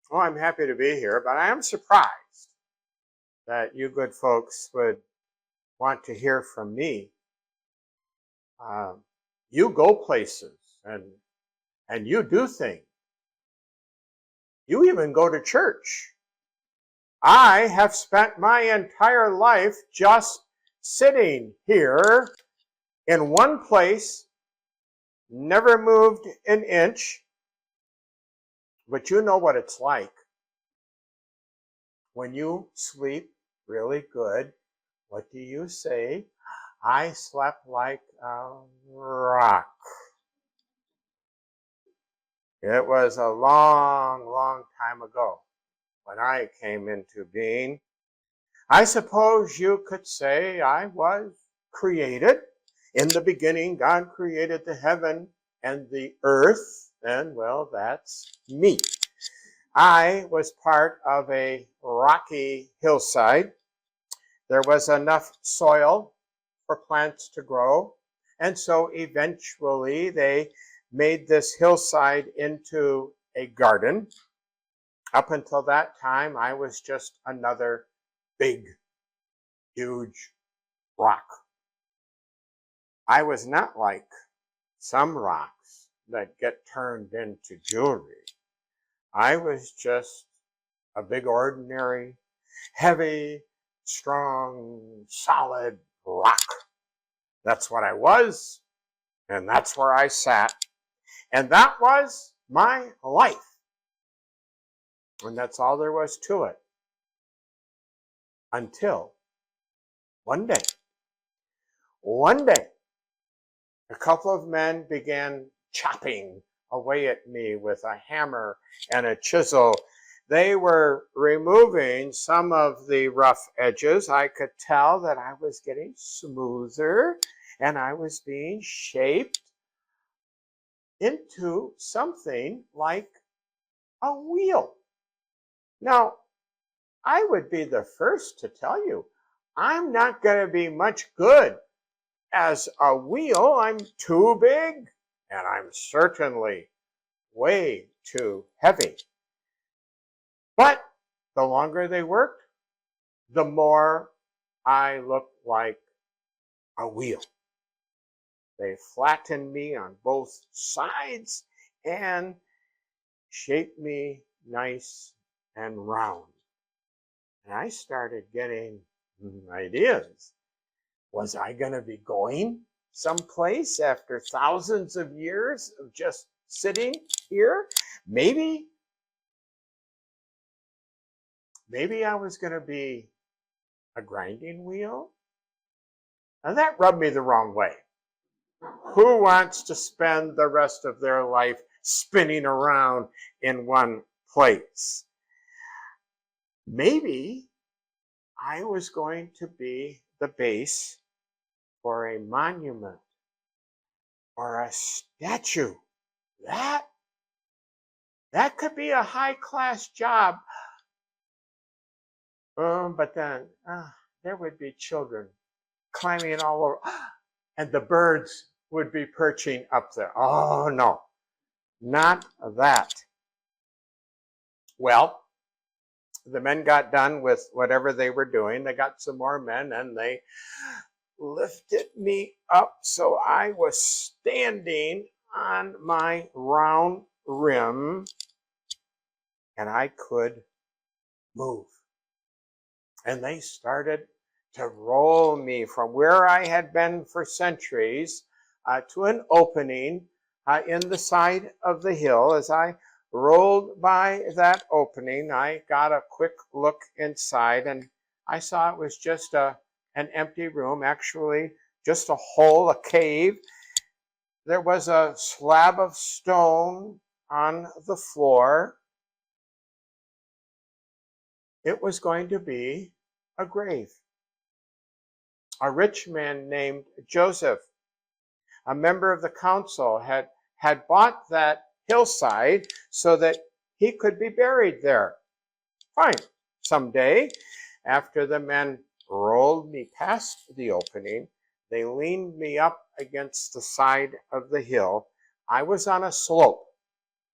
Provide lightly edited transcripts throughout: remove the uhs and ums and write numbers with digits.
Well, I'm happy to be here, but I am surprised that you good folks would want to hear from me. Um, you go places and you do things. You even go to church. I have spent my entire life just sitting here in one place, never moved an inch, but you know what it's like when you sleep really good. What do you say? I slept like a rock. It was a long, long time ago when I came into being. I suppose you could say I was created. In the beginning, God created the heaven and the earth, and well, that's me. I was part of a rocky hillside. There was enough soil for plants to grow. And so eventually they made this hillside into a garden. Up until that time, I was just another big, huge rock. I was not like some rocks that get turned into jewelry. I was just a big, ordinary, heavy, strong, solid rock. That's what I was, and that's where I sat. And that was my life. And that's all there was to it. Until one day, a couple of men began chopping away at me with a hammer and a chisel. They were removing some of the rough edges. I could tell that I was getting smoother and I was being shaped into something like a wheel. Now, I would be the first to tell you, I'm not going to be much good as a wheel. I'm too big, and I'm certainly way too heavy. But the longer they worked, the more I looked like a wheel. They flattened me on both sides and shaped me nice and round. And I started getting ideas. Was I going to be going someplace after thousands of years of just sitting here? Maybe I was going to be a grinding wheel. And that rubbed me the wrong way. Who wants to spend the rest of their life spinning around in one place? Maybe I was going to be the base for a monument or a statue. That could be a high-class job. But then there would be children climbing all over, and the birds would be perching up there. Oh, no, not that. Well, the men got done with whatever they were doing. They got some more men, and they lifted me up so I was standing on my round rim, and I could move. And they started to roll me from where I had been for centuries to an opening in the side of the hill. As I rolled by that opening, I got a quick look inside, and I saw it was just an empty room, actually just a hole, a cave. There was a slab of stone on the floor. It was going to be a grave. A rich man named Joseph, a member of the council, had bought that hillside so that he could be buried there. Fine. Someday, after the men rolled me past the opening, they leaned me up against the side of the hill. I was on a slope.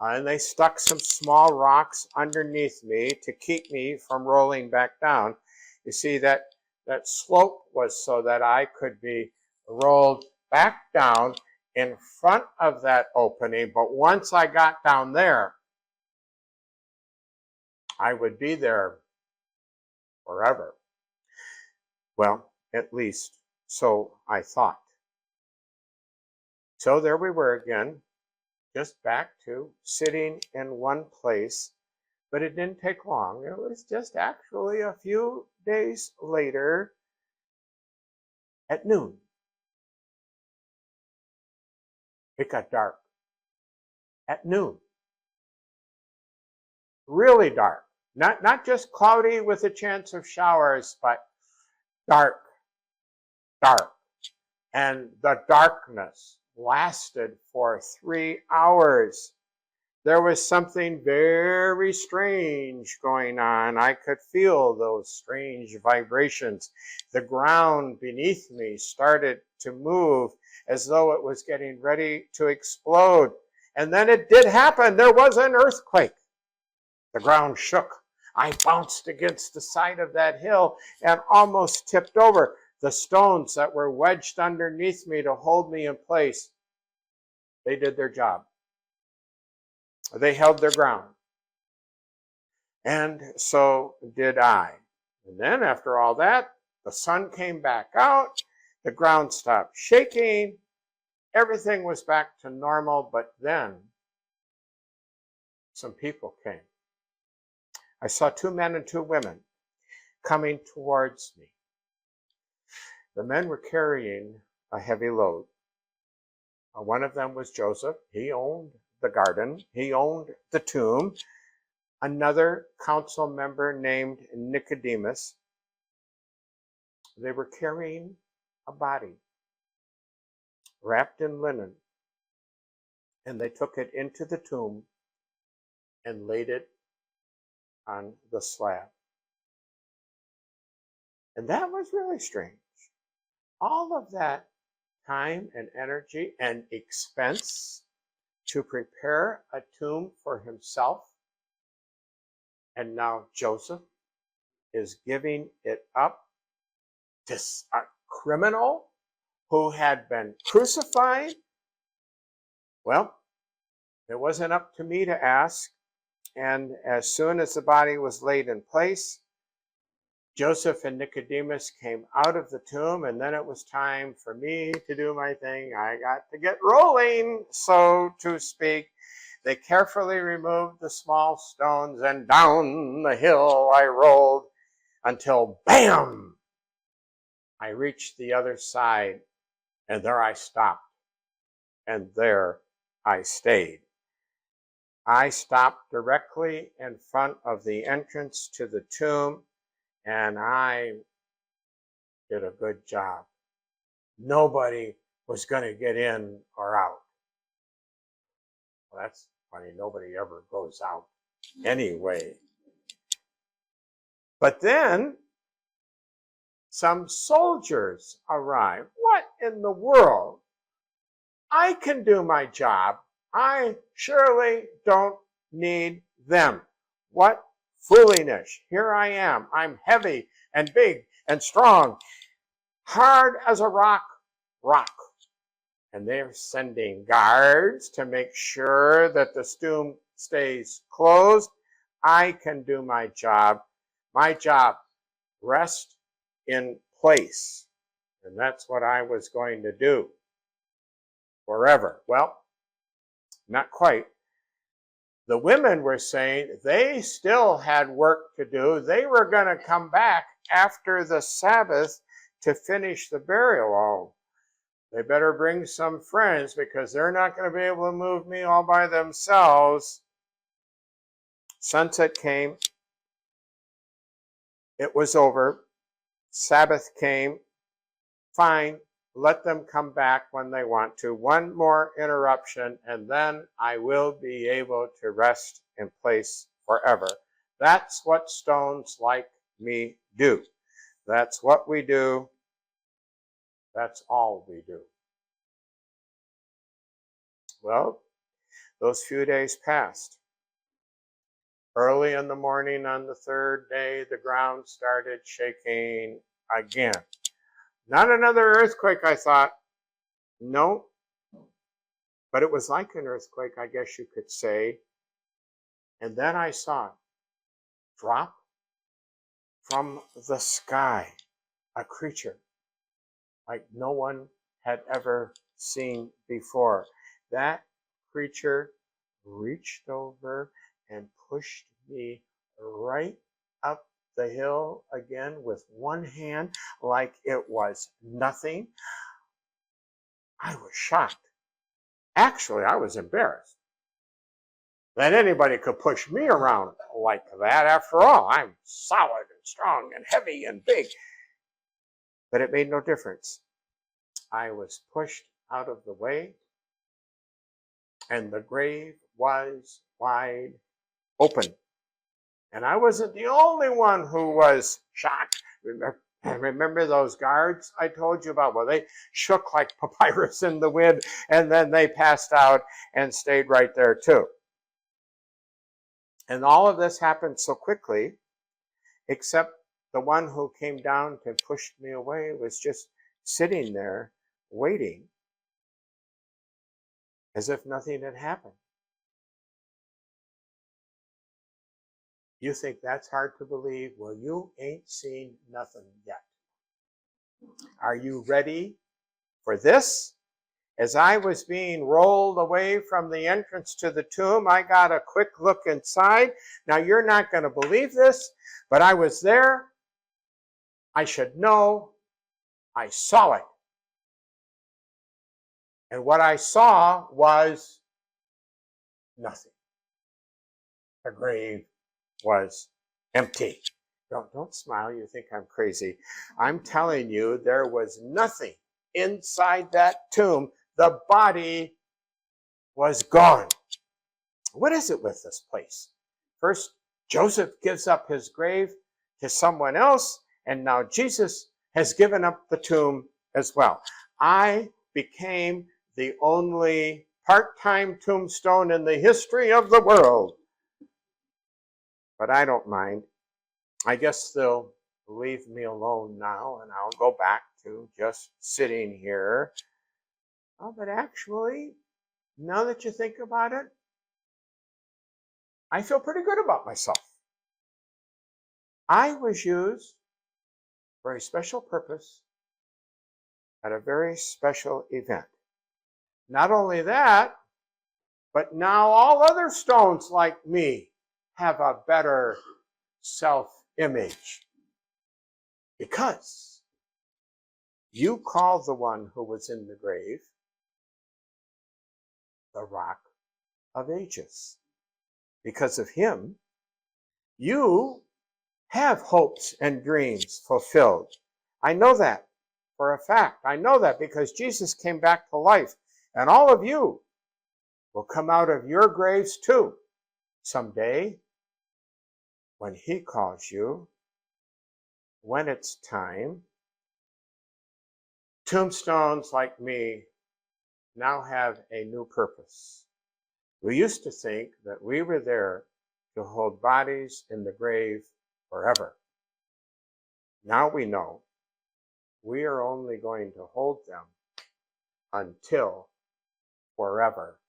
And they stuck some small rocks underneath me to keep me from rolling back down. You see, that slope was so that I could be rolled back down in front of that opening. But once I got down there, I would be there forever. Well, at least so I thought. So there we were again, just back to sitting in one place. But it didn't take long. It was just actually a few days later at noon. It got dark. At noon. Really dark. Not just cloudy with a chance of showers, but dark. Dark. And the darkness lasted for 3 hours. There was something very strange going on. I could feel those strange vibrations. The ground beneath me started to move as though it was getting ready to explode. And then it did happen. There was an earthquake. The ground shook. I bounced against the side of that hill and almost tipped over. The stones that were wedged underneath me to hold me in place, they did their job. They held their ground. And so did I. And then after all that, the sun came back out, the ground stopped shaking, everything was back to normal, but then some people came. I saw 2 men and 2 women coming towards me. The men were carrying a heavy load. One of them was Joseph. He owned the garden. He owned the tomb. Another council member named Nicodemus. They were carrying a body wrapped in linen, and they took it into the tomb and laid it on the slab. And that was really strange. All of that time and energy and expense to prepare a tomb for himself. And now Joseph is giving it up to a criminal who had been crucified. Well, it wasn't up to me to ask. And as soon as the body was laid in place, Joseph and Nicodemus came out of the tomb, and then it was time for me to do my thing. I got to get rolling, so to speak. They carefully removed the small stones, and down the hill I rolled until, bam, I reached the other side, and there I stopped, and there I stayed. I stopped directly in front of the entrance to the tomb, and I did a good job. Nobody was going to get in or out. Well, that's funny. Nobody ever goes out anyway. But then some soldiers arrived. What in the world? I can do my job. I surely don't need them. What foolishness. Here I am. I'm heavy and big and strong, hard as a rock. And they're sending guards to make sure that the tomb stays closed. I can do my job. My job, rest in place. And that's what I was going to do forever. Well, not quite. The women were saying they still had work to do. They were going to come back after the Sabbath to finish the burial. Oh, they better bring some friends because they're not going to be able to move me all by themselves. Sunset came. It was over. Sabbath came. Fine. Let them come back when they want to. One more interruption, and then I will be able to rest in place forever. That's what stones like me do. That's what we do. That's all we do. Well, those few days passed. Early in the morning on the third day, the ground started shaking again. Not another earthquake, I thought. No, but it was like an earthquake, I guess you could say. And then I saw it drop from the sky, a creature like no one had ever seen before. That creature reached over and pushed me right up the hill again with one hand like it was nothing. I was shocked. Actually, I was embarrassed that anybody could push me around like that. After all, I'm solid and strong and heavy and big. But it made no difference. I was pushed out of the way, and the grave was wide open. And I wasn't the only one who was shocked. Remember those guards I told you about? Well, they shook like papyrus in the wind, and then they passed out and stayed right there too. And all of this happened so quickly, except the one who came down and pushed me away was just sitting there waiting as if nothing had happened. You think that's hard to believe? Well, you ain't seen nothing yet. Are you ready for this? As I was being rolled away from the entrance to the tomb, I got a quick look inside. Now, you're not going to believe this, but I was there. I should know. I saw it. And what I saw was nothing. The grave was empty. Don't smile. You think I'm crazy. I'm telling you, there was nothing inside that tomb. The body was gone. What is it with this place? First, Joseph gives up his grave to someone else, and now Jesus has given up the tomb as well. I became the only part-time tombstone in the history of the world. But I don't mind. I guess they'll leave me alone now, and I'll go back to just sitting here. Oh, but actually, now that you think about it, I feel pretty good about myself. I was used for a special purpose at a very special event. Not only that, but now all other stones like me have a better self-image. Because you called the one who was in the grave the Rock of Ages. Because of him, you have hopes and dreams fulfilled. I know that for a fact. I know that because Jesus came back to life. And all of you will come out of your graves too someday when he calls you, when it's time. Tombstones like me now have a new purpose. We used to think that we were there to hold bodies in the grave forever. Now we know we are only going to hold them until forever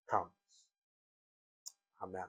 comes. Amen.